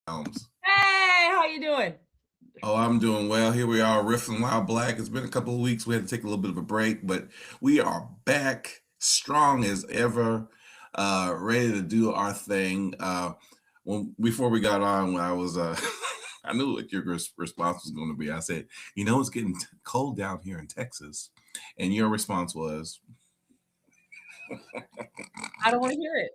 Helms. Hey, how you doing? Oh, I'm doing well. Here we are, riffing while black. It's been a couple of weeks. We had to take a little bit of a break, but we are back strong as ever, ready to do our thing. When before we got on, when I was, I knew what your response was going to be. I said, it's getting cold down here in Texas, and your response was, I don't want to hear it.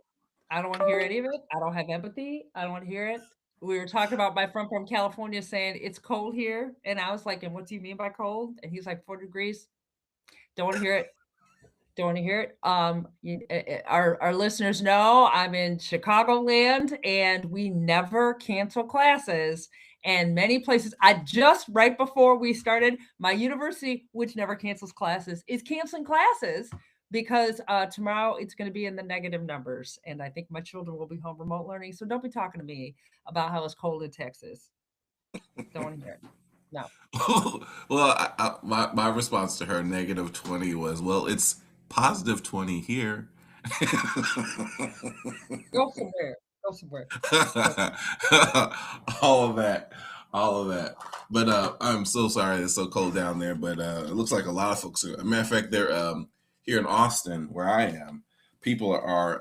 I don't want to hear any of it. I don't have empathy. I don't want to hear it. We were talking about my friend from California saying it's cold here, and I was like, "And what do you mean by cold?" And he's like, "4 degrees." Don't want to hear it. Don't want to hear it. Our listeners know I'm in Chicagoland, and we never cancel classes. And many places, I just right before we started, my university, which never cancels classes, is canceling classes because tomorrow it's going to be in the negative numbers, and I think my children will be home remote learning. So don't be talking to me about how it's cold in Texas. Don't want to hear it. No, well, my response to her -20 was, well, it's +20 here. go somewhere. Go somewhere. Go. all of that, all of that. But I'm so sorry it's so cold down there. But it looks like a lot of folks are. A matter of fact, they're here in Austin, where I am. People are,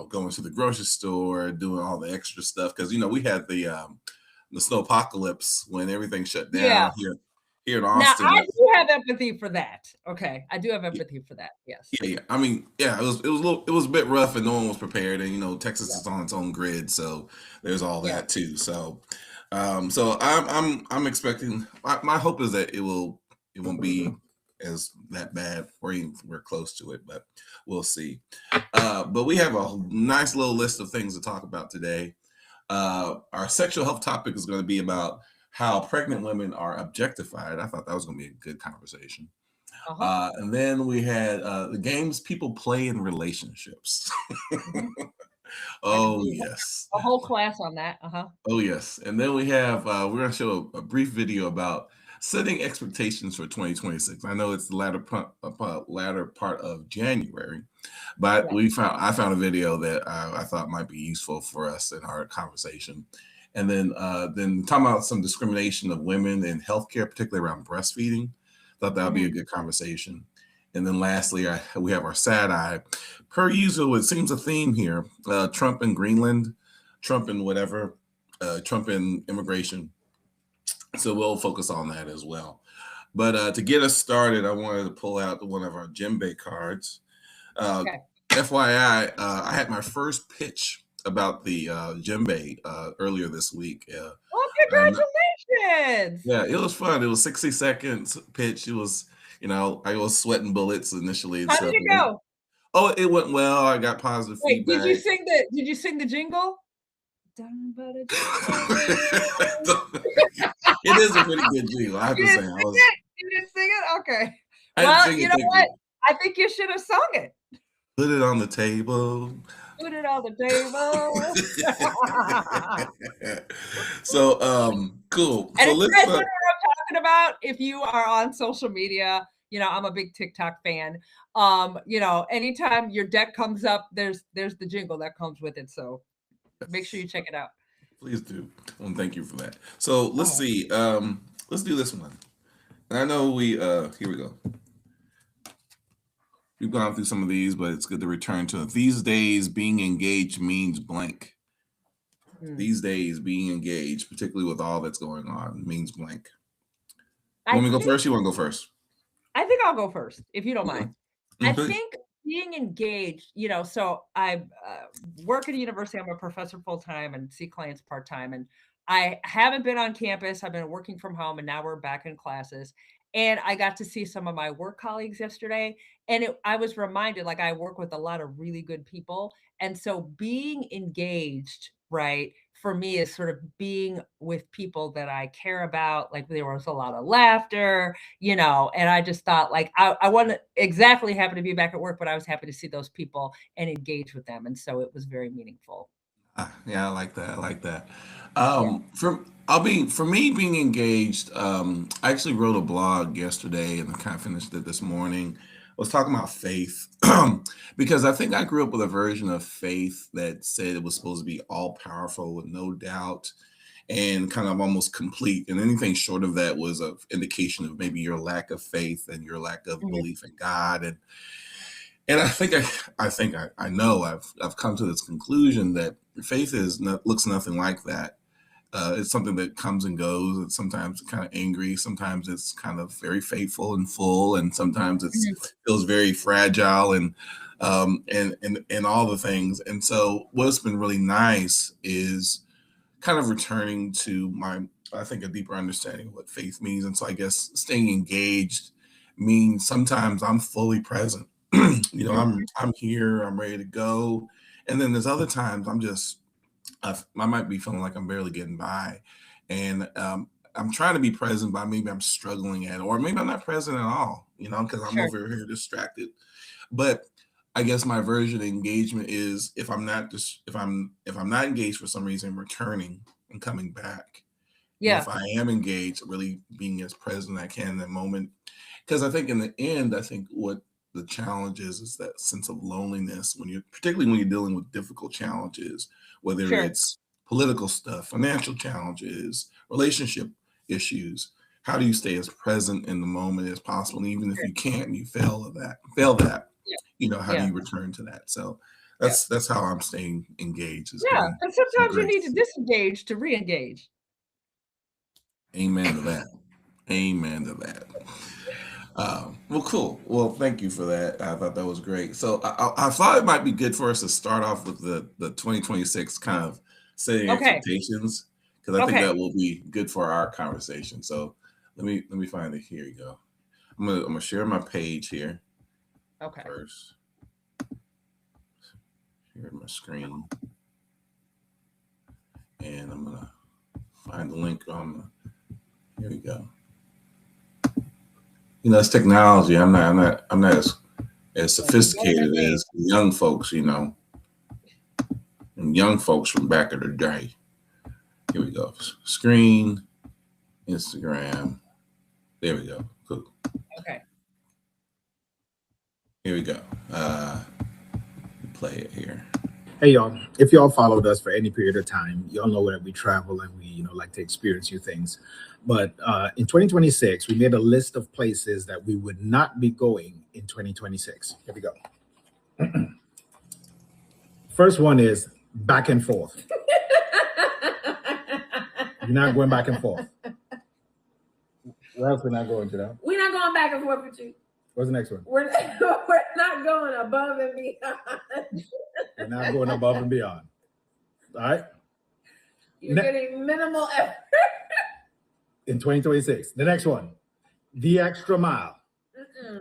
going to the grocery store, doing all the extra stuff because we had the snowpocalypse when everything shut Yeah. down here in Now Austin. I do have empathy for that. Okay, I do have empathy for that. Yes. Yeah. I mean, yeah, it was a bit rough, and no one was prepared. And Texas Yeah. is on its own grid, so there's all Yeah. that too. So I'm expecting. My hope is that it won't be as that bad, or even we're close to it, but we'll see. But we have a nice little list of things to talk about today. Our sexual health topic is going to be about how pregnant women are objectified. I thought that was going to be a good conversation. Uh-huh. And then we had the games people play in relationships. Mhm. I could Oh, do yes. a whole class on that. Uh-huh. Oh, yes. And then we have, we're going to show a brief video about setting expectations for 2026. I know it's the latter part of January, but Yeah. I found a video that I thought might be useful for us in our conversation. And then talking about some discrimination of women in healthcare, particularly around breastfeeding. Thought that would be a Mhm. good conversation. And then lastly, we have our sad eye. Per usual, it seems a theme here. Trump in Greenland, Trump in whatever, Trump in immigration. So we'll focus on that as well. But to get us started, I wanted to pull out one of our Djembe cards. Uh, Okay. FYI, I had my first pitch about the Djembe earlier this week. Well, And congratulations. yeah, it was fun. It was 60 seconds pitch. It was, I was sweating bullets initially and How did stuff. it go? Oh, it went well. I got positive Wait, feedback. did you sing the jingle? Down by the It is a pretty good deal, I have You to say. didn't sing it? You didn't sing it? Okay. I didn't Well, sing you it. know Thank what? you. I think you should have sung it. Put it on the table. Put it on the table. So, cool. And So if you let's. guys don't know what I'm talking about, if you are on social media, I'm a big TikTok fan. Anytime your deck comes up, there's the jingle that comes with it. So make sure Yes, you check it out. please do. Well, thank you for that. So let's Oh, see. Let's do this one. And I know here we go. We've gone through some of these, but it's good to return to it. These days, being engaged means blank. mm. These days, being engaged, particularly with all that's going on, means blank. You I want me to go think first? You want to go first? I think I'll go first, if you don't Okay. mind. I Please. think being engaged, so I work at a university. I'm a professor full time and see clients part time. And I haven't been on campus. I've been working from home, and now we're back in classes. And I got to see some of my work colleagues yesterday. And I was reminded, like, I work with a lot of really good people. And so being engaged, right, for me is sort of being with people that I care about. Like, there was a lot of laughter, and I just thought, like, I wasn't exactly happy to be back at work, but I was happy to see those people and engage with them. And so it was very meaningful. Yeah, I like that. I like that. Yeah. For me being engaged. I actually wrote a blog yesterday and I kind of finished it this morning was talking about faith because I think I grew up with a version of faith that said it was supposed to be all powerful with no doubt and kind of almost complete. And anything short of that was an indication of maybe your lack of faith and your lack of Mhm. belief in God. And I know I've come to this conclusion that faith is not, looks nothing like that. It's something that comes and goes. It's sometimes kind of angry. Sometimes it's kind of very faithful and full, and sometimes it Mhm. feels very fragile and all the things. And so, what's been really nice is kind of returning to my, I think, a deeper understanding of what faith means. And so, I guess staying engaged means sometimes I'm fully present. Mhm. I'm here. I'm ready to go. And then there's other times I'm just I might be feeling like I'm barely getting by, and I'm trying to be present, but maybe I'm struggling at, it, or maybe I'm not present at all, because I'm Sure. over here distracted. But I guess my version of engagement is if I'm not engaged for some reason, returning and coming back, and if Yeah. I am engaged, really being as present as I can in that moment. Because I think in the end, I think what the challenge is that sense of loneliness when you're particularly when you're dealing with difficult challenges, whether Sure. it's political stuff, financial challenges, relationship issues. How do you stay as present in the moment as possible? And even if Sure. you can't, you fail that, Yeah. how do Yeah. you return to that? So Yeah. that's how I'm staying engaged. Yeah. And It's been sometimes you need to grace. disengage to re-engage. Amen to that. Amen to that. Well, cool. Well, thank you for that. I thought that was great. So I thought it might be good for us to start off with the 2026 kind of setting Okay. expectations because I think Okay. that will be good for our conversation. So let me find it. Here you go. I'm gonna share my page here Okay. first. Share my screen, and I'm gonna find the link on. Here we go. It's technology. I'm not as Well, you got that sophisticated name. as young folks. And young folks from back of the day. Here we go. Screen, Instagram. There we go. Cool. Okay. Here we go. Play it here. Hey y'all, if y'all followed us for any period of time, y'all know that we travel and we, like to experience new things. But in 2026, we made a list of places that we would not be going in 2026. Here we go. First one is back and forth. You're not going back and forth. Where else we're not going to that? We're not going back and forth with you. What's the next one? We're not going above and beyond. We're not going above and beyond. All right. You're getting minimal effort. In 2026. The next one, the extra mile. Mm-mm.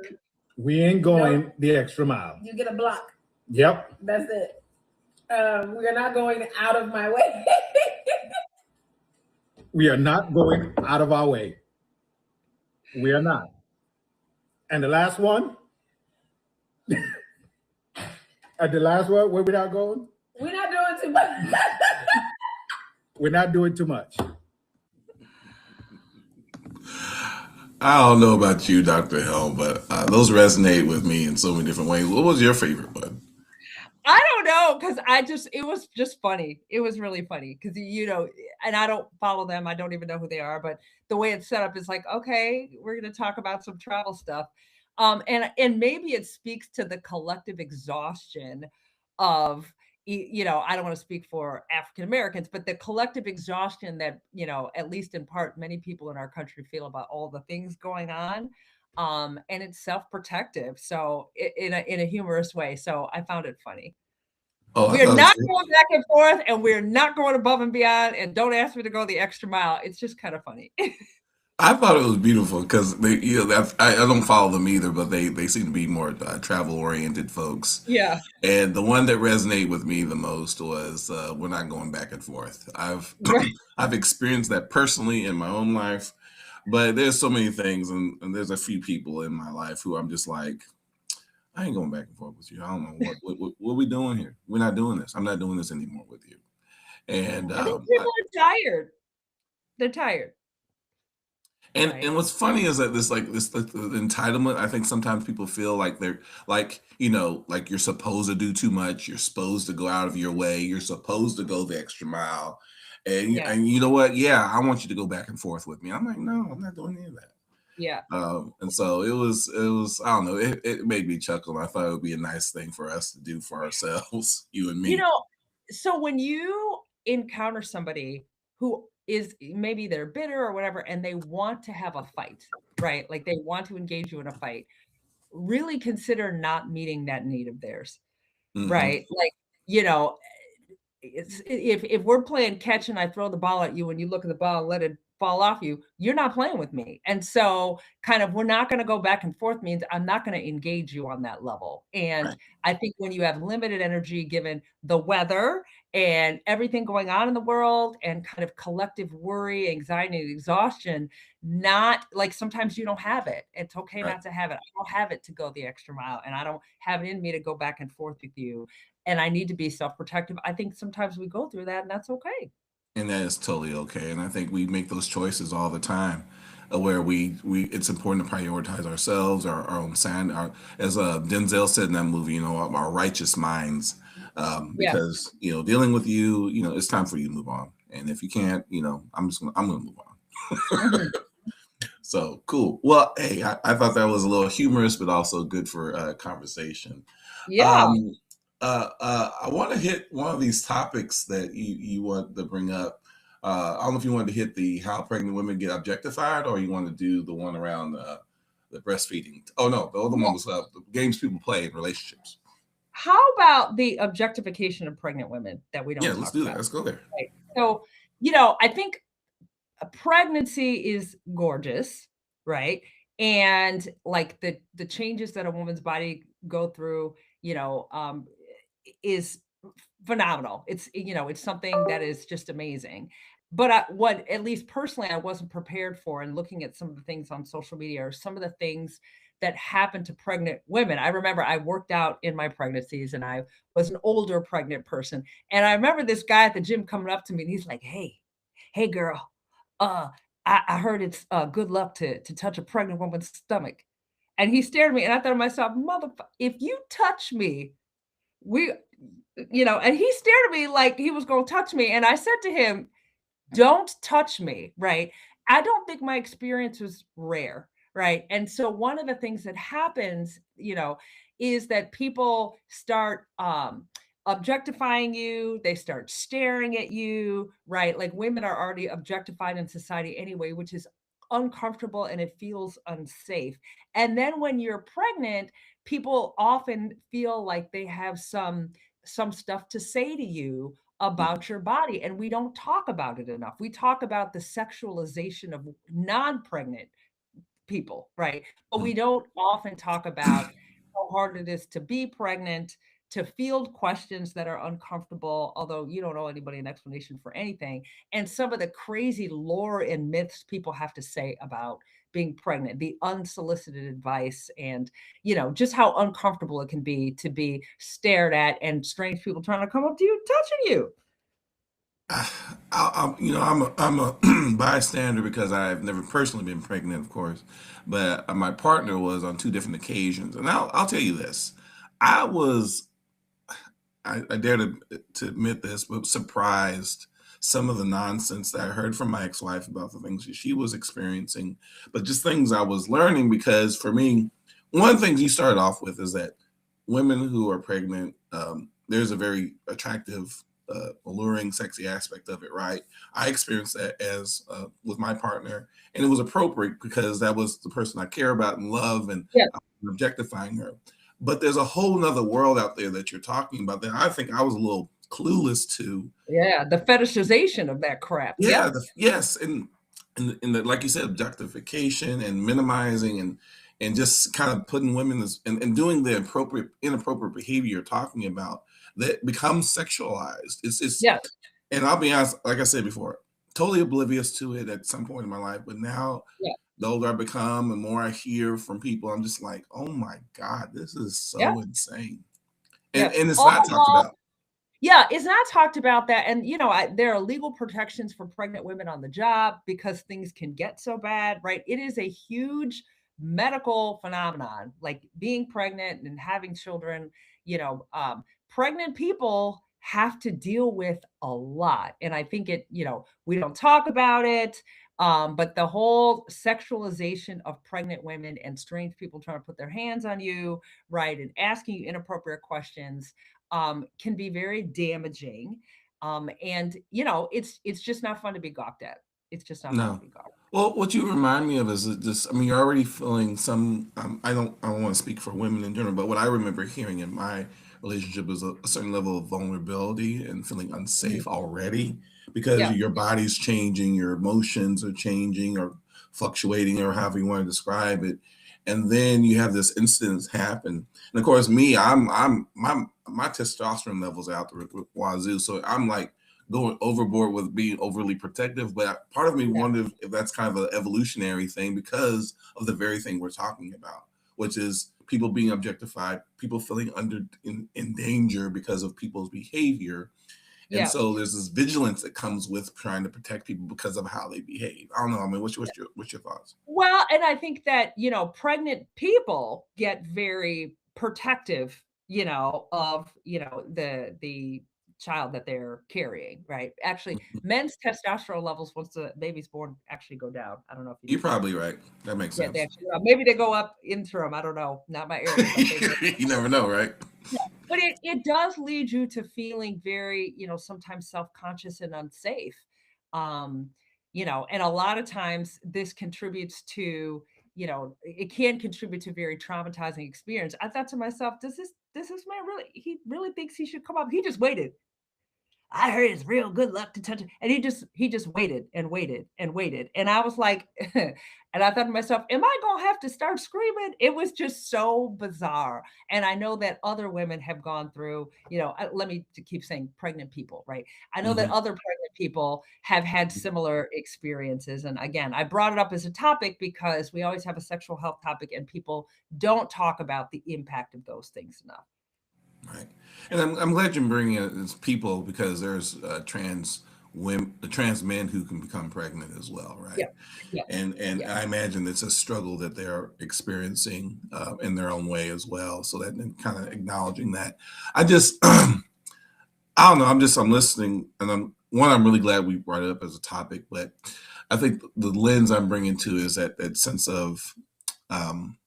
We ain't going the extra mile. You get a block. Yep. That's it. We're not going out of my way. We are not going out of our way. We are not. And the last one, at the last one, where we not going? We're not doing too much. We're not doing too much. I don't know about you, Dr. Helm, but those resonate with me in so many different ways. What was your favorite one? I don't know because it was just funny. It was really funny because and I don't follow them. I don't even know who they are, but the way it's set up is like, okay, we're going to talk about some travel stuff, and maybe it speaks to the collective exhaustion of I don't want to speak for African Americans, but the collective exhaustion that at least in part many people in our country feel about all the things going on, and it's self-protective, so in a humorous way. So I found it funny. Oh, I We're thought not it was going back and forth, and we're not going above and beyond, and don't ask me to go the extra mile. It's just kind of funny. I thought it was beautiful because I don't follow them either, but they seem to be more travel oriented folks. Yeah. And the one that resonated with me the most was we're not going back and forth. I've Right. I've experienced that personally in my own life, but there's so many things, and there's a few people in my life who I'm just like, I ain't going back and forth with you. I don't know what we doing here. We're not doing this. I'm not doing this anymore with you. And I think people are tired. They're tired. And what's funny is that this like, the entitlement. I think sometimes people feel like they're like, like you're supposed to do too much. You're supposed to go out of your way. You're supposed to go the extra mile. Yeah. And you know what? Yeah, I want you to go back and forth with me. I'm like, no, I'm not doing any of that. Yeah. And so it was, I don't know, it made me chuckle. I thought it would be a nice thing for us to do for ourselves, you and You me. know, so when you encounter somebody who is maybe they're bitter or whatever, and they want to have a fight, right? Like they want to engage you in a fight, really consider not meeting that need of theirs, Hmm. right? Like, you know, if we're playing catch and I throw the ball at you and you look at the ball and let it fall off you, you're not playing with me. And so kind of we're not going to go back and forth means I'm not going to engage you on that level. And Right. I think when you have limited energy given the weather and everything going on in the world and kind of collective worry, anxiety, and exhaustion, not like sometimes you don't have it. It's okay Right. not to have it. I don't have it to go the extra mile and I don't have it in me to go back and forth with you and I need to be self-protective. I think sometimes we go through that and that's okay. And that is totally okay. And I think we make those choices all the time, where we it's important to prioritize ourselves, our own sand, as Denzel said in that movie, our righteous minds, Yeah. because dealing with you, it's time for you to move on. And if you can't, I'm gonna move on. Mhm. So cool. Well, hey, I thought that was a little humorous, but also good for conversation. Yeah. Um, I want to hit one of these topics that you want to bring up. I don't know if you wanted to hit the how pregnant women get objectified, or you want to do the one around the breastfeeding. Oh no, the other one was the games people play in relationships. How about the objectification of pregnant women that we Yeah, don't let's talk do that. about? Let's go there. Right. So, I think a pregnancy is gorgeous, right? And like the changes that a woman's body go through, is phenomenal. It's something that is just amazing. But what at least personally I wasn't prepared for, and looking at some of the things on social media or some of the things that happen to pregnant women. I remember I worked out in my pregnancies and I was an older pregnant person. And I remember this guy at the gym coming up to me and he's like, hey girl, uh, I heard it's good luck to touch a pregnant woman's stomach. And he stared at me and I thought to myself, motherfucker, if you touch me, we and he stared at me like he was going to touch me. And I said to him, don't touch me, right? I don't think my experience was rare, right? And so one of the things that happens, is that people start objectifying you, they start staring at you, right? Like women are already objectified in society anyway, which is uncomfortable and it feels unsafe. And then when you're pregnant, people often feel like they have some stuff to say to you Mhm. about your body, and we don't talk about it enough. We talk about the sexualization of non-pregnant people, right? But we don't often talk about how hard it is to be pregnant, to field questions that are uncomfortable, although you don't owe anybody an explanation for anything, and some of the crazy lore and myths people have to say about being pregnant, the unsolicited advice, and just how uncomfortable it can be to be stared at and strange people trying to come up to you, touching you. I'm a bystander because I've never personally been pregnant, of course, but my partner was on two different occasions, and I'll tell you this: I was I dare to admit this, but surprised some of the nonsense that I heard from my ex-wife about the things that she was experiencing, but just things I was learning because for me, one of the things you started off with is that women who are pregnant, there's a very attractive, alluring, sexy aspect of it, right? I experienced that as with my partner, and it was appropriate because that was the person I care about and love, and Yeah. I was objectifying her. But there's a whole nother world out there that you're talking about that I think I was a little clueless to. Yeah, the fetishization of that crap. Yeah, Yep. yes, and like you said, objectification and minimizing and just kind of putting women and doing the inappropriate behavior you're talking about that becomes sexualized. It's Yes. and I'll be honest, like I said before, totally oblivious to it at some point in my life, but now Yeah. the older I become and more I hear from people, I'm just like, oh my God, this is Yeah. so insane. And Yeah. and it's All not the talked while about. Yeah, it's not talked about that. And, there are legal protections for pregnant women on the job because things can get so bad, right? It is a huge medical phenomenon, like being pregnant and having children. Pregnant people have to deal with a lot. And I think we don't talk about it. But the whole sexualization of pregnant women and strange people trying to put their hands on you, right, and asking you inappropriate questions can be very damaging. And it's just not fun to be gawked at. It's just not fun to No. be gawked. Well, what you remind me of is that just, I mean, you're already feeling some, I don't want to speak for women in general, but what I remember hearing in my relationship is a certain level of vulnerability and feeling Mhm. unsafe already because Yeah, your body's changing, your emotions are changing or fluctuating or however you want to describe it. And then you have this incident happen. And of course, me, my testosterone levels out the wazoo. So I'm like, going overboard with being overly protective. But part of me yeah, wondered if that's kind of an evolutionary thing because of the very thing we're talking about, which is people being objectified, people feeling in danger because of people's behavior. And yeah. so there's this vigilance that comes with trying to protect people because of how they behave. I don't know. I mean, what's your thoughts? Well, and I think that, pregnant people get very protective, of, the child that they're carrying, right? Actually, Mhm. men's testosterone levels once the baby's born actually go down. I don't know if you You're knew that. probably right. That makes Yeah, they sense. actually maybe they go up interim. I don't know. Not my area, but they go. You never know, right? Yeah, but it does lead you to feeling very, sometimes self-conscious and unsafe. Um, and a lot of times this contributes to, it can contribute to very traumatizing experience. I thought to myself, does this man really he really thinks he should come up? He just waited. I heard it's real good luck to touch it. And he just waited and waited and waited. And I was like, and I thought to myself, am I gonna have to start screaming? It was just so bizarre. And I know that other women have gone through, let me to keep saying pregnant people, right? I know that Hmm. other pregnant people have had similar experiences. And again, I brought it up as a topic because we always have a sexual health topic and people don't talk about the impact of those things enough. Right. And I'm glad you're bringing it as people because there's trans men who can become pregnant as well, right? Yeah. Yeah. And Yeah. I imagine it's a struggle that they're experiencing in their own way as well. So that kind of acknowledging that, I just I don't know. I'm listening, and I'm really glad we brought it up as a topic, but I think the lens I'm bringing to is that sense of um,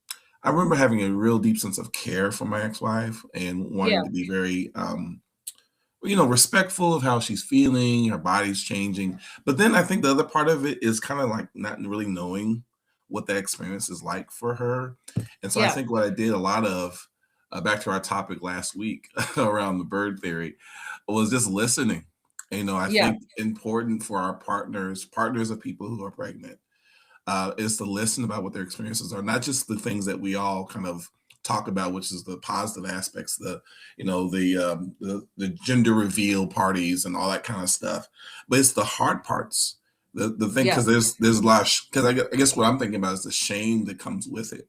I remember having a real deep sense of care for my ex-wife and Yeah. wanting to be very, respectful of how she's feeling, her body's changing. But then I think the other part of it is kind of like not really knowing what that experience is like for her. And so I Yeah. think what I did a lot of, back to our topic last week around the bird theory, was just listening. I Yeah. think important for our partners of people who are pregnant, is to listen about what their experiences are, not just the things that we all kind of talk about, which is the positive aspects, the gender reveal parties and all that kind of stuff, but it's the hard parts. The thing, Yeah. because there's a lot of because I guess what I'm thinking about is the shame that comes with it.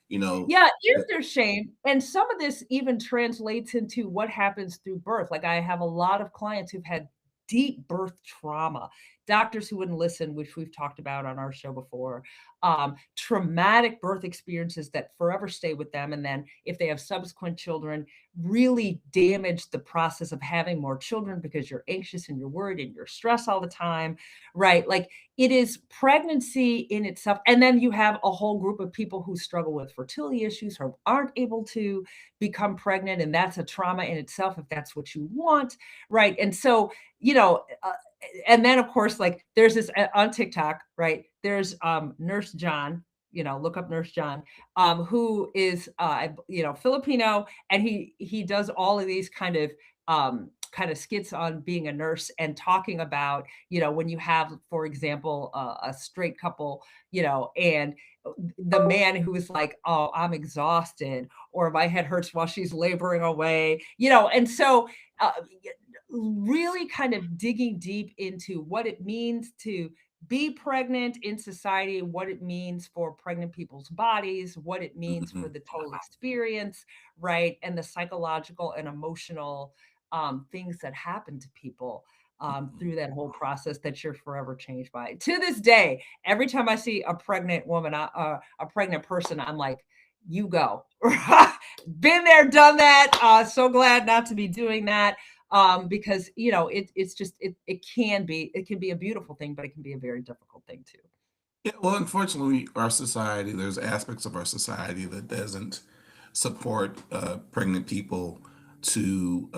You know, Yeah, is that- there shame? And some of this even translates into what happens through birth. Like I have a lot of clients who've had deep birth trauma, doctors who wouldn't listen, which we've talked about on our show before, traumatic birth experiences that forever stay with them. And then if they have subsequent children, really damage the process of having more children because you're anxious and you're worried and you're stressed all the time, right? Like it is pregnancy in itself. And then you have a whole group of people who struggle with fertility issues or aren't able to become pregnant. And that's a trauma in itself, if that's what you want. Right. And so, and then of course, like there's this on TikTok, right? There's Nurse John, look up Nurse John, who is Filipino, and he does all of these kind of skits on being a nurse and talking about, when you have, for example, a straight couple, and the man who is like, oh, I'm exhausted, or my head hurts while she's laboring away, and so uh, really kind of digging deep into what it means to be pregnant in society, what it means for pregnant people's bodies, what it means for Mhm. the total experience, right? And the psychological and emotional things that happen to people through that whole process that you're forever changed by. To this day, every time I see a pregnant woman, a pregnant person, I'm like, you go. Been there, done that. So glad not to be doing that. Because it's just it can be a beautiful thing, but it can be a very difficult thing too. Yeah, well, unfortunately, our society, there's aspects of our society that doesn't support pregnant people to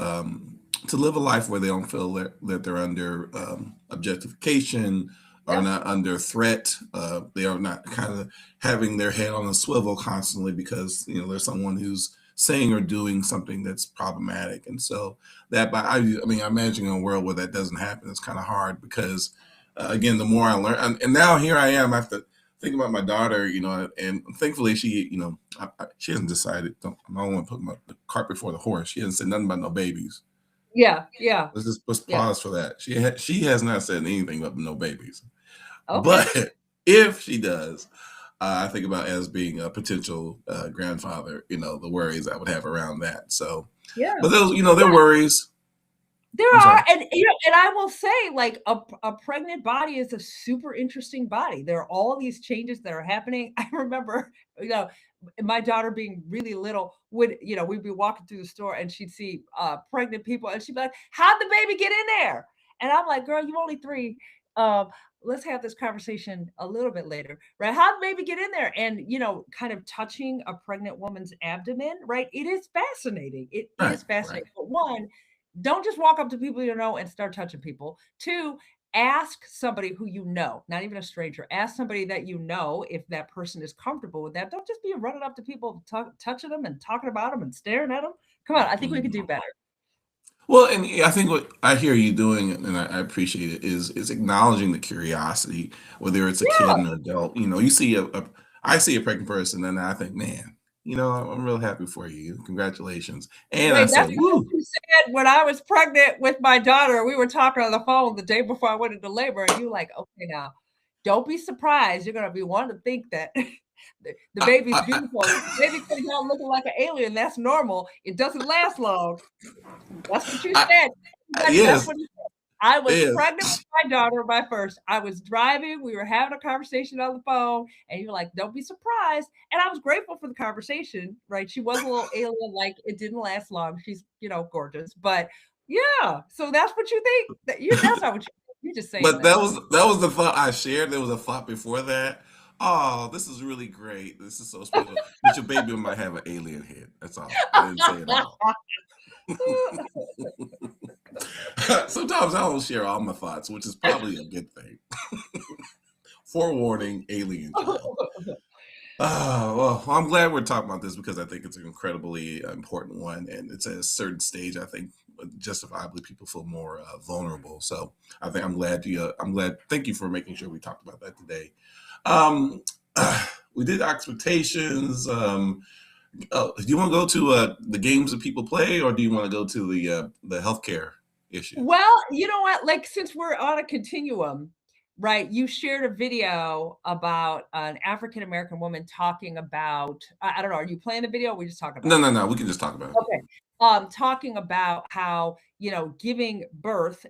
to live a life where they don't feel that they're under objectification or Yep. not under threat. They are not kind of having their head on a swivel constantly because there's someone who's saying or doing something that's problematic, and so that. But I mean, I imagine in a world where that doesn't happen, it's kind of hard because again, the more I learn, and now here I am. I have to think about my daughter, and thankfully she, she hasn't decided. I don't want to put the cart before the horse. She hasn't said nothing about no babies. Yeah, yeah, Let's yeah. pause for that. She has not said anything about no babies. Okay. But if she does, I think about as being a potential grandfather. The worries I would have around that. So, Yeah. but those, they're worries. There I'm sorry. are, and and I will say, like a pregnant body is a super interesting body. There are all these changes that are happening. I remember, my daughter being really little would, we'd be walking through the store and she'd see pregnant people and she'd be like, "How'd the baby get in there?" And I'm like, "Girl, you only 3. Um, let's have this conversation a little bit later, right? How'd the baby get in there?" And kind of touching a pregnant woman's abdomen, right? It is fascinating. It Right, is right. fascinating. But one, don't just walk up to people you know and start touching people. 2, ask somebody who you know, not even a stranger. Ask somebody that you know if that person is comfortable with that. Don't just be running up to people, touching them and talking about them and staring at them. Come on, I think we could do better. Well, and I think what I hear you doing, and I appreciate it, is acknowledging the curiosity, whether it's a kid Yeah, and an adult. I see a pregnant person, and I think, man, I'm real happy for you. Congratulations. And I right. say, That's what woo, you said when I was pregnant with my daughter. We were talking on the phone the day before I went into labor, and you were like, "Okay, now, don't be surprised. You're gonna be wanting to think that the I, baby's I, beautiful. The baby comes out looking like an alien. That's normal. It doesn't last long." That's what you I, said. Everybody, that's yes, what you said. I was yes. pregnant with my daughter, my first. I was driving. We were having a conversation on the phone, and you're like, "Don't be surprised." And I was grateful for the conversation, right? She was a little alien, like it didn't last long. She's, gorgeous, but yeah. So that's what you think. That's not what you're just saying But that. that was the thought I shared. There was a thought before that. Oh, this is really great. This is so special. But your baby might have an alien head. That's all. I didn't say it all. Sometimes I don't share all my thoughts, which is probably a good thing. Forewarning, alien child. Well, I'm glad we're talking about this because I think it's an incredibly important one, and it's at a certain stage. I think justifiably people feel more vulnerable. So I think I'm glad you. I'm glad. Thank you for making sure we talked about that today. Um, we did expectations. Do you want to go to the games that people play, or do you want to go to the healthcare issues? Well, you know what? Like, since we're on a continuum, right? You shared a video about an African American woman talking about, I don't know, are you playing the video or are we just talking No, about it? no, no. We can just talk about it. Okay. Talking about how, giving birth,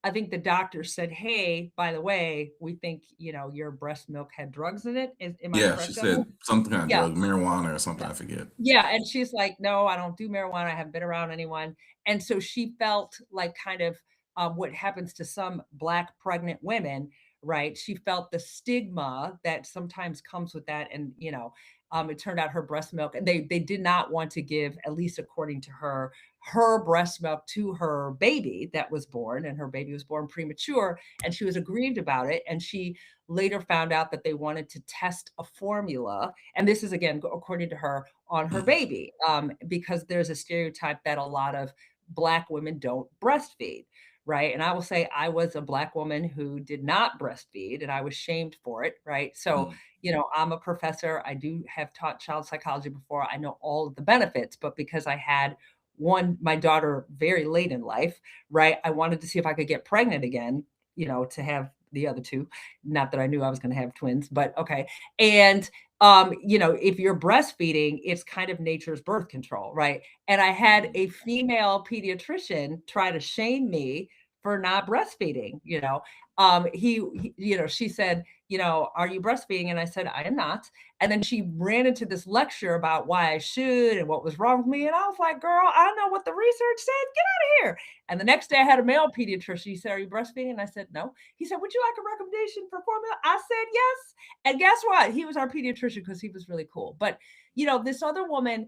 I think the doctor said, "Hey, by the way, we think, your breast milk had drugs in it." Am I Yeah, she correct on that? said something kind of Yeah. drug, marijuana or something. I forget. Yeah, and she's like, "No, I don't do marijuana. I haven't been around anyone." And so she felt like kind of what happens to some Black pregnant women, right? She felt the stigma that sometimes comes with that, and it turned out her breast milk, and they did not want to give, at least according to her breast milk to her baby that was born, and her baby was born premature, and she was aggrieved about it, and she later found out that they wanted to test a formula, and this is again according to her, on her baby, because there's a stereotype that a lot of Black women don't breastfeed, right? And I will say I was a Black woman who did not breastfeed, and I was shamed for it, right? So Mm, I'm a professor. I do have taught child psychology before. I know all of the benefits, but because I had my daughter very late in life, right? I wanted to see if I could get pregnant again, to have the other two. Not that I knew I was going to have twins, but okay. And if you're breastfeeding, it's kind of nature's birth control, right? And I had a female pediatrician try to shame me for not breastfeeding. She said, are you breastfeeding? And I said, I am not. And then she ran into this lecture about why I should and what was wrong with me. And I was like, girl, I know what the research said. Get out of here. And the next day I had a male pediatrician. He said, are you breastfeeding? And I said, no. He said, would you like a recommendation for formula? I said, yes. And guess what? He was our pediatrician because he was really cool. But, this other woman,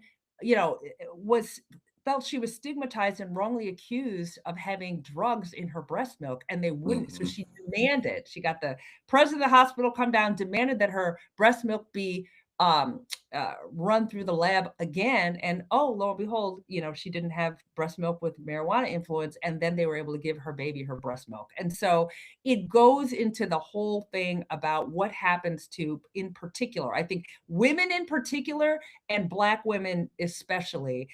was felt she was stigmatized and wrongly accused of having drugs in her breast milk, and they wouldn't. So she demanded, she got the president of the hospital come down, demanded that her breast milk be run through the lab again. And oh, lo and behold, she didn't have breast milk with marijuana influence. And then they were able to give her baby her breast milk. And so it goes into the whole thing about what happens to, in particular, I think women in particular and Black women especially,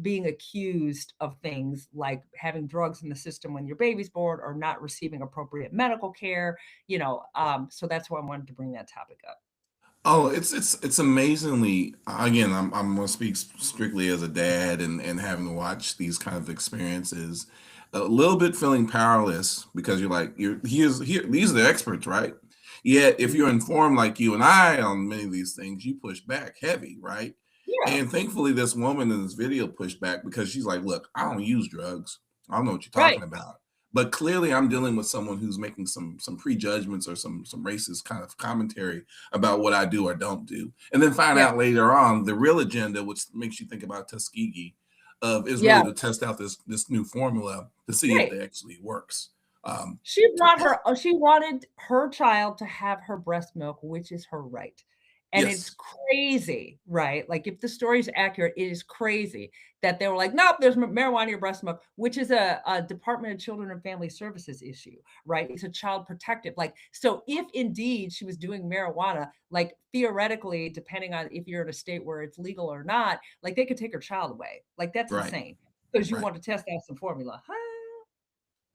being accused of things like having drugs in the system when your baby's born or not receiving appropriate medical care, so that's why I wanted to bring that topic up. Oh, it's amazingly, again, I'm gonna speak strictly as a dad and having to watch these kind of experiences, a little bit feeling powerless because you're like, here, these are the experts, right? Yet if you're informed like you and I on many of these things, you push back heavy, right? Yeah, And thankfully this woman in this video pushed back because she's like, look, I don't use drugs. I don't know what you're right, talking about. But clearly I'm dealing with someone who's making some prejudgments or some racist kind of commentary about what I do or don't do. And then find yeah, out later on the real agenda, which makes you think about Tuskegee, is yeah, really to test out this new formula to see if right. it actually works. Um, She wanted her child to have her breast milk, which is her right. And it's yes, crazy, right? Like if the story is accurate, it is crazy that they were like, nope, there's marijuana in your breast milk, which is a Department of Children and Family Services issue, right? It's a child protective. Like, so if indeed she was doing marijuana, like theoretically, depending on if you're in a state where it's legal or not, like they could take her child away. Like that's right, insane because you right. want to test out some formula. Huh?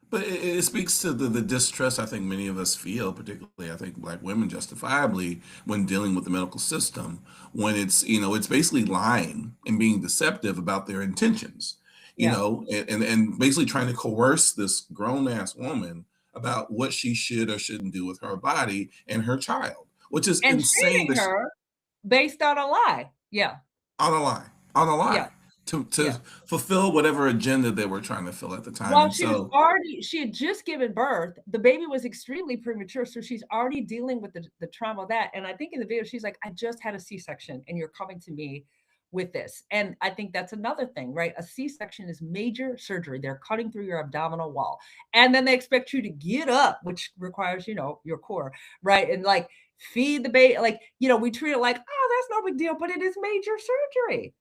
But it speaks to the distrust I think many of us feel, particularly I think Black women justifiably when dealing with the medical system, when it's basically lying and being deceptive about their intentions, Yeah. and basically trying to coerce this grown ass woman about what she should or shouldn't do with her body and her child, which is And insane. treating her based on a lie. Yeah, On a lie, on a yeah, lie, to yeah. fulfill whatever agenda they were trying to fill at the time, Well, and so she had just given birth. The baby was extremely premature, so she's already dealing with the trauma of that. And I think in the video, she's like, I just had a C-section and you're coming to me with this. And I think that's another thing, right? A C-section is major surgery. They're cutting through your abdominal wall. And then they expect you to get up, which requires, your core, right? And like feed the baby. Like, we treat it like, oh, that's no big deal, but it is major surgery.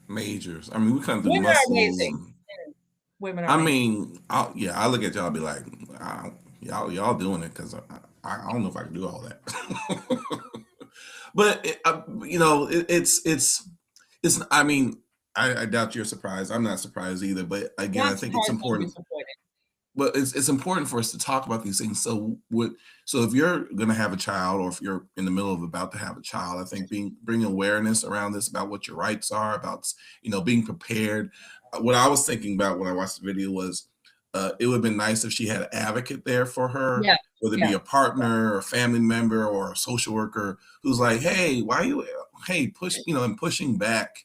majors. I mean, we come through Women are muscles amazing. and Women are I amazing. mean, I look at y'all be like, y'all doing it because I don't know if I can do all that. But it's. I mean, I doubt you're surprised. I'm not surprised either. But again, I Not think it's surprised, I'm important. disappointed. But it's important for us to talk about these things. So if you're going to have a child, or if you're in the middle of about to have a child, I think bringing awareness around this about what your rights are, about being prepared. What I was thinking about when I watched the video was, it would have been nice if she had an advocate there for her, Yeah, whether it be yeah, a partner, or a family member, or a social worker who's like, hey, why you, hey, push, and pushing back.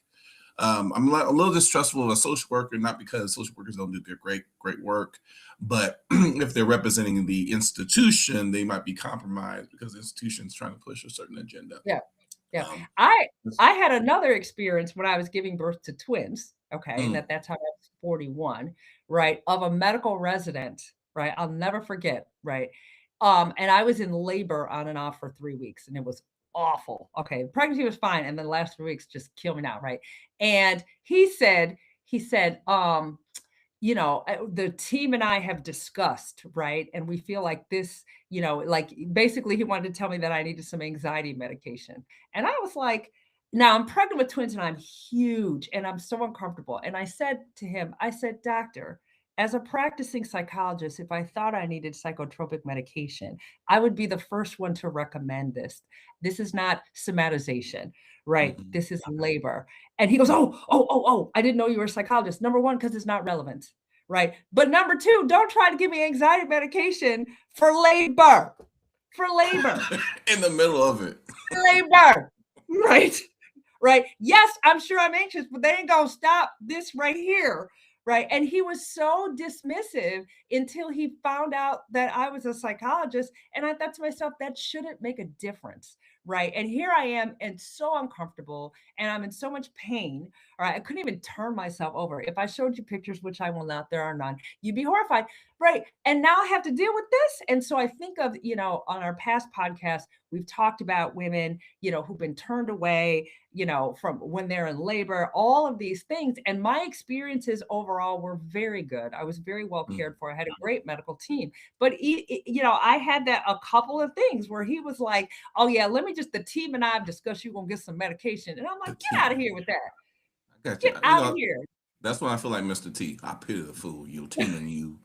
I'm a little distrustful of a social worker, not because social workers don't do their great work, but if they're representing the institution, they might be compromised because the institution's trying to push a certain agenda. yeah. Yeah. Um, I it's- I had another experience when I was giving birth to twins, okay, and mm, at that time I was 41, right, of a medical resident, right? I'll never forget, right? And I was in labor on and off for 3 weeks, and it was awful. Okay, pregnancy was fine, and then the last 3 weeks just kill me now, right? And he said, the team and I have discussed, right? And we feel like this, like basically he wanted to tell me that I needed some anxiety medication. And I was like, now I'm pregnant with twins and I'm huge and I'm so uncomfortable. And I said to him, I said, doctor, as a practicing psychologist, if I thought I needed psychotropic medication, I would be the first one to recommend this. This is not somatization, right? Mhm. This is labor. And he goes, oh, I didn't know you were a psychologist. Number one, because it's not relevant, right? But number two, don't try to give me anxiety medication for labor, for labor, In the middle of it. labor, right? Right. Yes, I'm sure I'm anxious, but they ain't gonna stop this right here. Right. And he was so dismissive until he found out that I was a psychologist. And I thought to myself, that shouldn't make a difference. Right. And here I am and so uncomfortable and I'm in so much pain. All right. I couldn't even turn myself over. If I showed you pictures, which I will not, there are none, you'd be horrified. Right. And now I have to deal with this. And so I think of, on our past podcast, we've talked about women, who've been turned away, from when they're in labor, all of these things. And my experiences overall were very good. I was very well cared for. I had a great medical team. But, I had that a couple of things where he was like, oh, yeah, let me just, the team and I have discussed, you're going to get some medication. And I'm like, get out of here with that. I got you. Get out of here. That's when I feel like Mr. T. I pity the fool. Your team and you.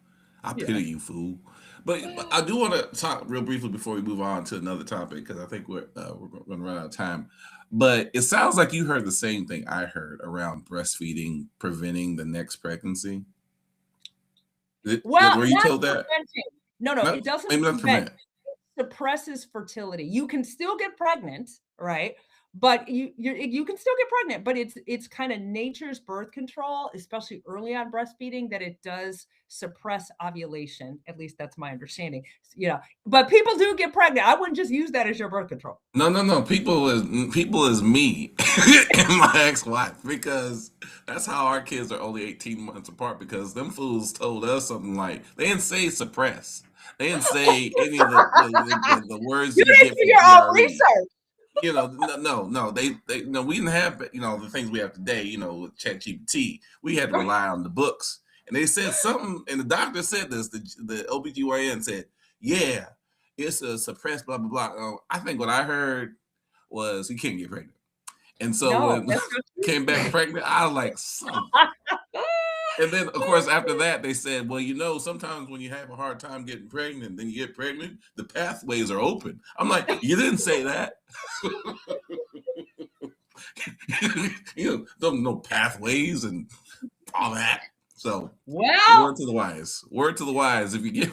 I Yeah. pity you, fool. But I do want to talk real briefly before we move on to another topic because I think we're going to run out of time. But it sounds like you heard the same thing I heard around breastfeeding preventing the next pregnancy. Well, were you not told that? preventing. No, it doesn't Maybe not prevent. prevent. It suppresses fertility. You can still get pregnant, right? But you can still get pregnant, but it's kind of nature's birth control, especially early on breastfeeding, that it does suppress ovulation. At least that's my understanding. But people do get pregnant. I wouldn't just use that as your birth control. No. People is me and my ex-wife because that's how our kids are only 18 months apart because them fools told us something like they didn't say suppress. They didn't say any of the words you didn't get do from your own GRE. research. No. They we didn't have the things we have today. With ChatGPT, we had to rely on the books. And they said something, and the doctor said this. The OBGYN said, "Yeah, it's a suppressed blah blah blah." I think what I heard was he can't get pregnant, and so when came back pregnant, I was like, "Son." And then, of course, after that, they said, well, sometimes when you have a hard time getting pregnant, then you get pregnant, the pathways are open. I'm like, you didn't say that. No pathways and all that. So, word to the wise. Word to the wise. If you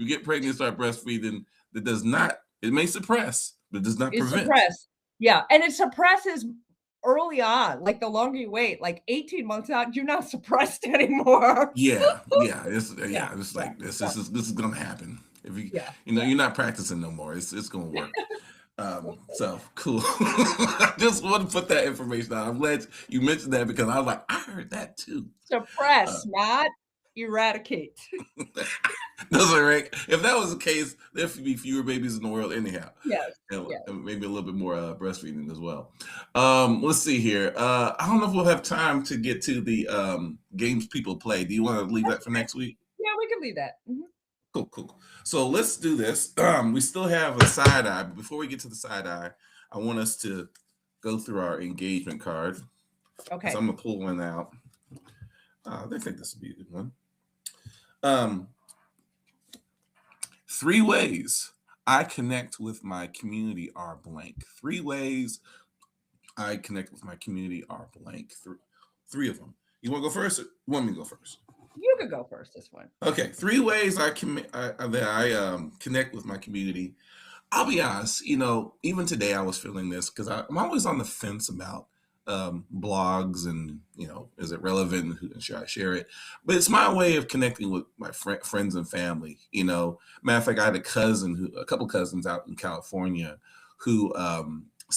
get pregnant, start breastfeeding. That does not. It may suppress, but it does not prevent. Suppress. Yeah, and it suppresses early on. Like the longer you wait, like 18 months out, you're not suppressed anymore. Yeah. It's like this is gonna happen. If you're not practicing no more. It's gonna work. So cool. I just want to put that information out. I'm glad you mentioned that because I was like, I heard that too. Suppress, not eradicate. That's right. If that was the case, there would be fewer babies in the world anyhow. Yes. And maybe a little bit more breastfeeding as well. Let's see here. I don't know if we'll have time to get to the games people play. Do you want to leave that for next week? Yeah, we can leave that. Mm-hmm. Cool. So let's do this. We still have a side eye. But before we get to the side eye, I want us to go through our engagement card. Okay. So I'm going to pull one out. I think this would be a good one. 3 ways I connect with my community are blank. 3 ways I connect with my community are blank. 3 of them. You want to go first? Or you want me to go first? You could go first this one. Okay, 3 ways I connect with my community. I'll be honest, even today I was feeling this because I'm always on the fence about blogs and, is it relevant? Should I share it? But it's my way of connecting with my friends and family. Matter of fact, I had a couple cousins out in California who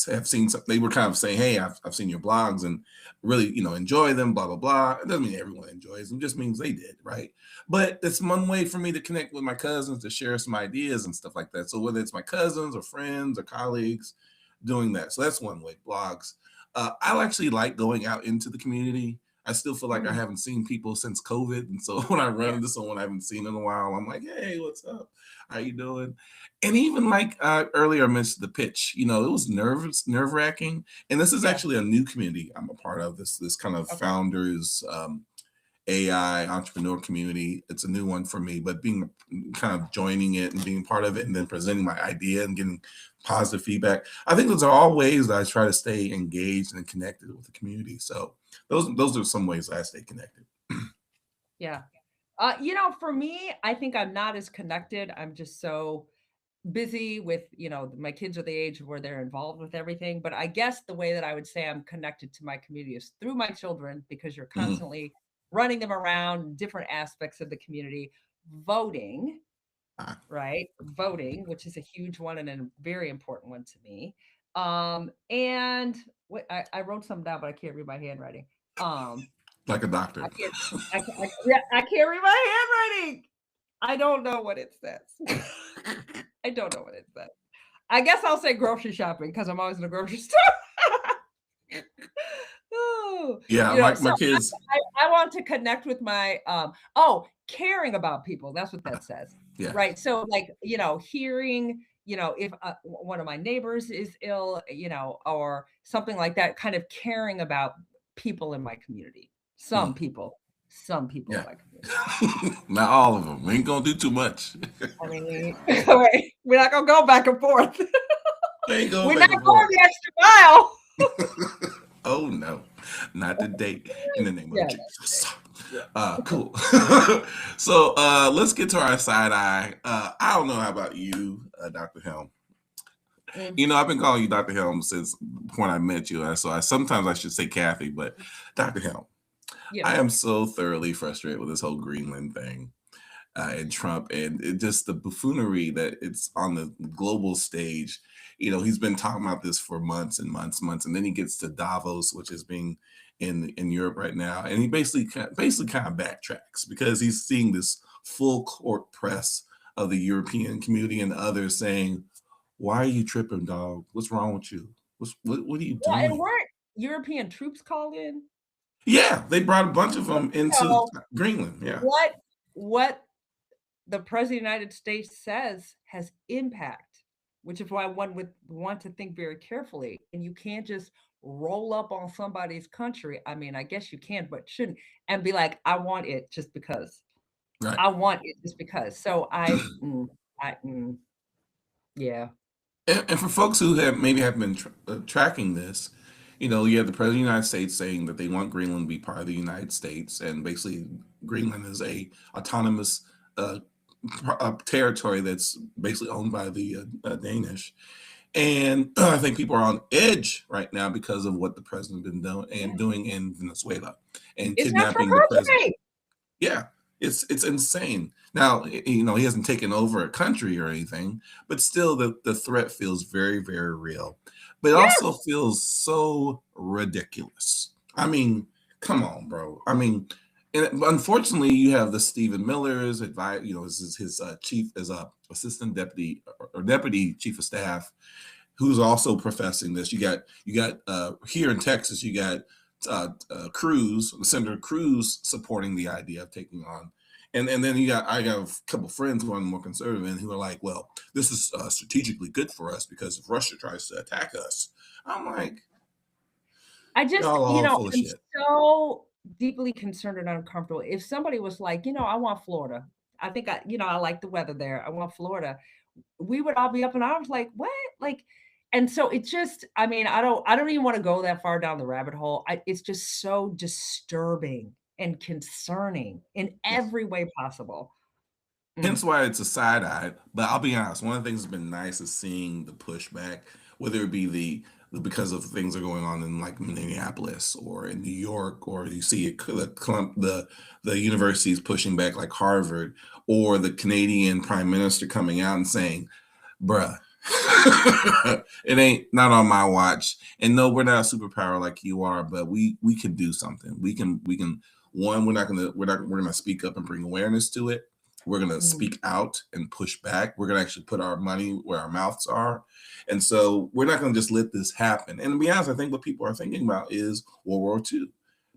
have seen some, they were kind of saying, hey, I've seen your blogs and really, enjoy them, blah, blah, blah. It doesn't mean everyone enjoys them, just means they did, right? But it's one way for me to connect with my cousins, to share some ideas and stuff like that. So whether it's my cousins or friends or colleagues doing that. So that's one way, blogs. I actually like going out into the community. I still feel like I haven't seen people since COVID. And so when I run into someone I haven't seen in a while, I'm like, hey, what's up? How you doing? And even like earlier I mentioned the pitch, it was nerve-wracking. And this is actually a new community I'm a part of, this kind of founders AI entrepreneur community. It's a new one for me, but being kind of joining it and being part of it and then presenting my idea and getting positive feedback. I think those are all ways that I try to stay engaged and connected with the community. So those are some ways I stay connected. Yeah. For me, I think I'm not as connected. I'm just so busy with, my kids are the age where they're involved with everything. But I guess the way that I would say I'm connected to my community is through my children, because you're Mhm. constantly running them around different aspects of the community, voting, Ah, right? Voting, which is a huge one and a very important one to me. And what I wrote some down, but I can't read my handwriting. like a I doctor. can't, yeah, I can't read my handwriting. I don't know what it says. I don't know what it says. I guess I'll say grocery shopping because I'm always in the grocery store. Oh, Yeah, so my kids. I want to connect with my caring about people. That's what that says. Yeah. Right. So like, hearing, if one of my neighbors is ill, or something like that, kind of caring about people in my community. Mm, Some people in yeah. my community. Not all of them. We ain't gonna do too much. I mean, wait, we're not gonna go back and forth. We ain't going We're back not and going forth. the extra mile. Oh no, not today. In the name of Yeah, Jesus. yeah. Cool. So let's get to our side eye. I don't know how about you, Dr. Helm. Mm, I've been calling you Dr. Helm since when I met you. So sometimes I should say Kathy, but Dr. Helm, yeah. I am so thoroughly frustrated with this whole Greenland thing. And Trump, and just the buffoonery that it's on the global stage. He's been talking about this for months and months, and then he gets to Davos, which is being in Europe right now, and he basically kind of backtracks because he's seeing this full court press of the European community and others saying, "Why are you tripping, dog? What's wrong with you? What are you Yeah, and doing?" weren't European troops called in? Yeah, they brought a bunch of But, them into Greenland. Yeah, what the president of the United States says has impact, which is why one would want to think very carefully. And you can't just roll up on somebody's country. I mean, I guess you can, but shouldn't, and be like, I want it just because. right. I want it just because. So I, yeah. And for folks who maybe have been tracking this, you have the president of the United States saying that they want Greenland to be part of the United States, and basically Greenland is a autonomous uh, territory that's basically owned by the Danish. And I think people are on edge right now because of what the president has been doing in Venezuela and It's not your kidnapping the president. country. Yeah, it's insane. Now, he hasn't taken over a country or anything, but still the threat feels very, very real. But it also Yes. feels so ridiculous. I mean, come on, bro. I mean, and unfortunately, you have the Stephen Miller's advice. His chief as a assistant deputy or deputy chief of staff, who's also professing this. You got here in Texas, you got Cruz, Senator Cruz, supporting the idea of taking on, and then I got a couple friends who are more conservative and who are like, well, this is strategically good for us because if Russia tries to attack us, I'm like, I just, y'all all full of I'm shit. so deeply concerned and uncomfortable. If somebody was like, I want Florida. I think I like the weather there. I want Florida. We would all be up in arms like, what? Like, and so it just, I mean, I don't even want to go that far down the rabbit hole. It's just so disturbing and concerning in Yes. every way possible. Mm, Hence why it's a side eye. But I'll be honest, one of the things that's been nice is seeing the pushback, whether it be because of things that are going on in like Minneapolis or in New York, or you see the universities pushing back like Harvard, or the Canadian Prime Minister coming out and saying, bruh, it ain't not on my watch. And no, we're not a superpower like you are, but we can do something. We can one, we're not gonna speak up and bring awareness to it. We're gonna mm, speak out and push back. We're gonna actually put our money where our mouths are. And so we're not gonna just let this happen. And to be honest, I think what people are thinking about is World War II.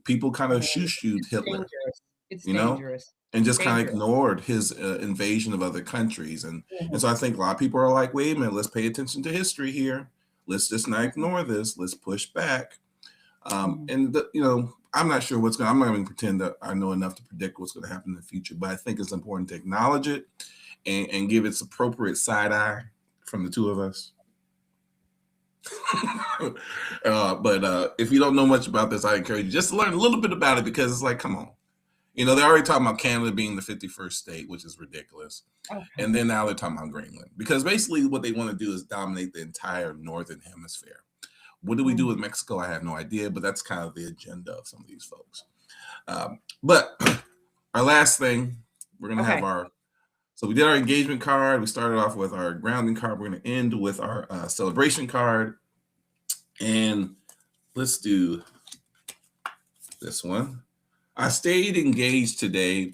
People kind of mm. shoo-shooed It's Hitler, dangerous. It's you know, dangerous. and It's just kind of dangerous. ignored his invasion of other countries. And Mhm, so I think a lot of people are like, wait a minute, let's pay attention to history here. Let's just not mhm, ignore this. Let's push back. mhm. And I'm not sure what's going. I'm not even pretend that I know enough to predict what's going to happen in the future. But I think it's important to acknowledge it and give its appropriate side eye from the two of us. But if you don't know much about this, I encourage you just to learn a little bit about it, because it's like, come on. They're already talking about Canada being the 51st state, which is ridiculous. Okay. And then now they're talking about Greenland, because basically what they want to do is dominate the entire northern hemisphere. What do we do with Mexico? I have no idea, but that's kind of the agenda of some of these folks. But our last thing, we're going to have so we did our engagement card. We started off with our grounding card. We're going to end with our celebration card. And let's do this one. I stayed engaged today.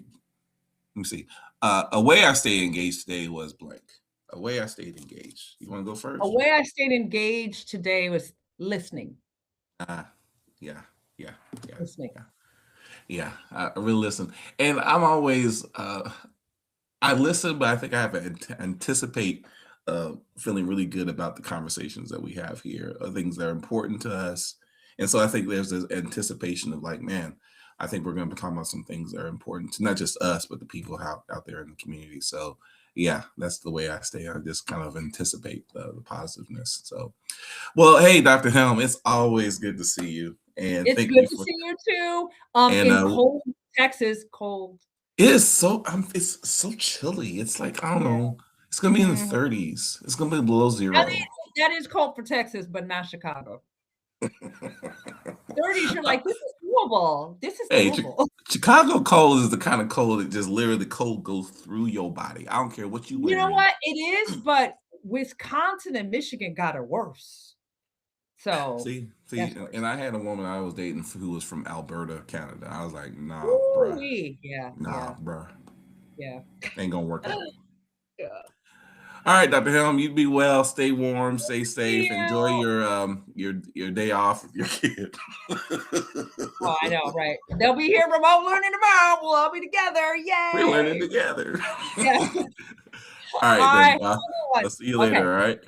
Let me see. A way I stayed engaged today was blank. A way I stayed engaged. You want to go first? A way I stayed engaged today was listening. Yeah. Listening. Yeah, I really listen. And I'm always, I listen, but I think I have to anticipate feeling really good about the conversations that we have here, things that are important to us. And so I think there's this anticipation of like, man, I think we're going to be talking about some things that are important to not just us, but the people out there in the community. So yeah, that's the way I stay. I just kind of anticipate the positiveness. So, well, hey, Dr. Helm, it's always good to see you. And it's good to see you too. In cold Texas, cold. It is so it's so chilly. It's like, I don't know. It's gonna be in the 30s. It's gonna be below zero. That is cold for Texas, but not Chicago. 30s, you're like, this is doable. This is doable. Chicago cold is the kind of cold that just literally cold goes through your body. I don't care what you wear. You know what? It is, but Wisconsin and Michigan got it worse. So see, and I had a woman I was dating who was from Alberta, Canada. I was like, nah, bruh. Bruh. Yeah. Ain't gonna work out. Yeah. All right, Dr. Helm, you be well, stay warm, stay safe, enjoy your day off with your kid. Oh, I know, right? They'll be here remote learning tomorrow. We'll all be together. Yay! We're learning together. Yeah. All right, then. I'll see you later, all right?